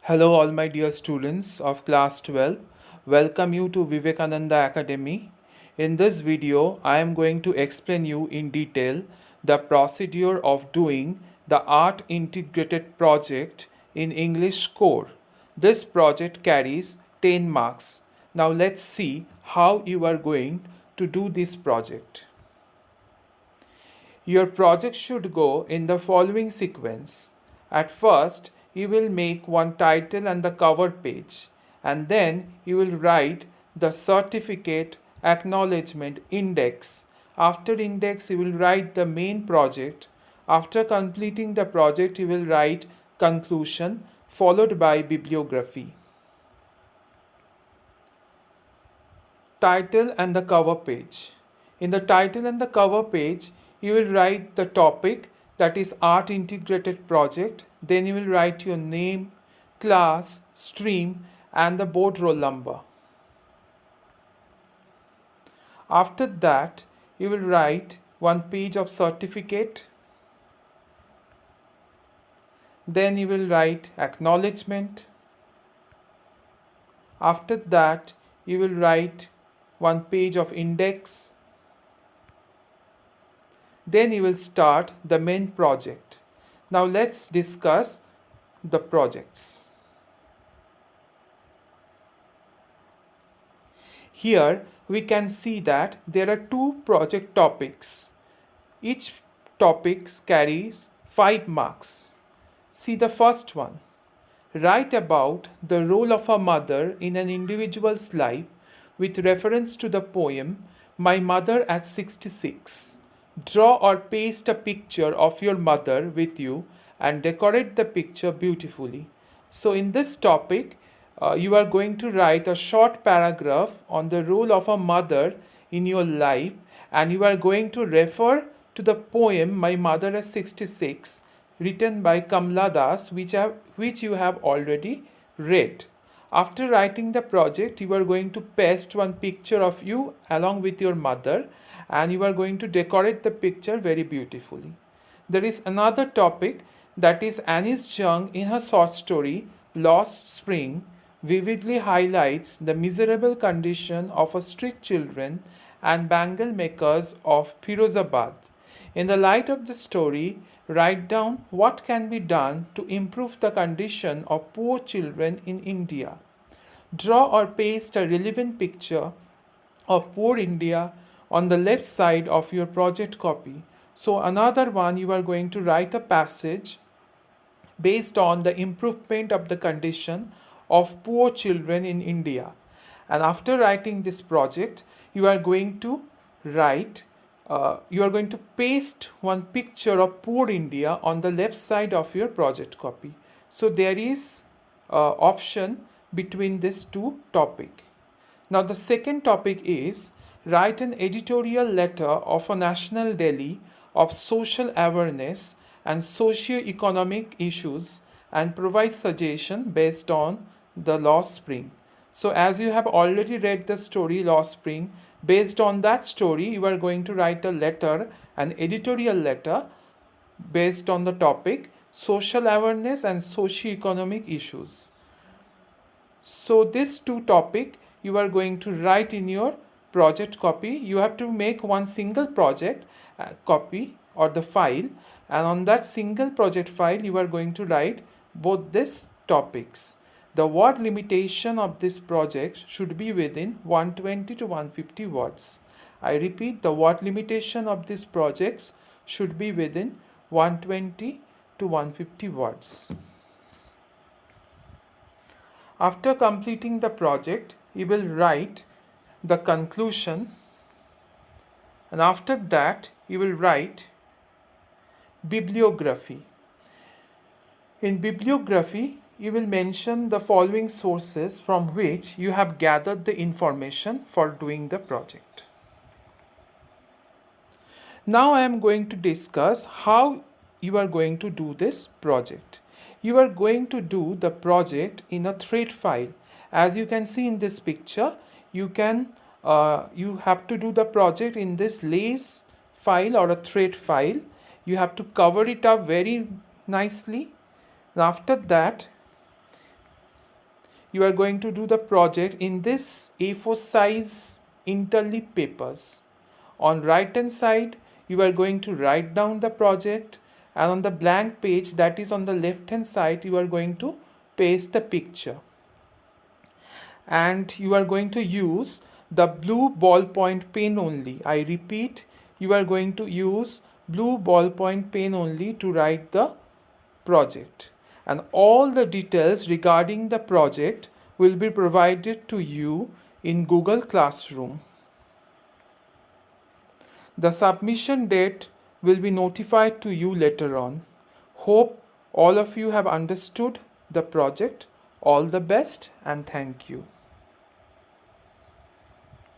Hello, all my dear students of Class 12. Welcome you to Vivekananda Academy. In this video, I am going to explain you in detail the procedure of doing the Art Integrated Project in English Core. This project carries 10 marks. Now let's see how you are going to do this project. Your project should go in the following sequence. At first, you will make one title and the cover page, and then you will write the certificate, acknowledgement, index. After index, you will write the main project. After completing the project, you will write conclusion followed by bibliography. Title and the cover page. In the title and the cover page, you will write the topic, that is Art Integrated Project. Then you will write your name, class, stream, and the board roll number. After that, you will write one page of certificate. Then you will write acknowledgement. After that, you will write one page of index. Then you will start the main project. Now let's discuss the projects. Here we can see that there are two project topics. Each topic carries 5 marks. See the first one. Write about the role of a mother in an individual's life with reference to the poem My Mother at 66. Draw or paste a picture of your mother with you and decorate the picture beautifully. So in this topic, you are going to write a short paragraph on the role of a mother in your life, and you are going to refer to the poem My Mother at 66 written by Kamla Das, which you have already read. After writing the project, you are going to paste one picture of you along with your mother, and you are going to decorate the picture very beautifully. There is another topic, that is Annis Jung in her short story Lost Spring vividly highlights the miserable condition of street children and bangle makers of Firozabad. In the light of the story, write down what can be done to improve the condition of poor children in India. Draw or paste a relevant picture of poor India on the left side of your project copy. So another one, you are going to write a passage based on the improvement of the condition of poor children in India. And after writing this project, you are going to paste one picture of poor India on the left side of your project copy. So there is option between these two topics. Now the second topic is write an editorial letter of a national daily of social awareness and socio-economic issues and provide suggestion based on the Lost Spring. So as you have already read the story Lost Spring, based on that story you are going to write a letter, an editorial letter based on the topic social awareness and socio-economic issues. So these two topics you are going to write in your project copy. You have to make one single project copy or the file, and on that single project file you are going to write both these topics. The word limitation of this project should be within 120 to 150 words. I repeat, the word limitation of these projects should be within 120 to 150 words. After completing the project, you will write the conclusion, and after that you will write bibliography. In bibliography, you will mention the following sources from which you have gathered the information for doing the project. Now I am going to discuss how you are going to do this project. You are going to do the project in a thread file. As you can see in this picture, you have to do the project in this lace file or a thread file. You have to cover it up very nicely. After that, you are going to do the project in this A4 size interleaf papers. On right hand side, you are going to write down the project, and on the blank page that is on the left hand side, you are going to paste the picture. And you are going to use the blue ballpoint pen only. I repeat, you are going to use blue ballpoint pen only to write the project, and all the details regarding the project will be provided to you in Google Classroom. The submission date will be notified to you later on. Hope all of you have understood the project. All the best and thank you.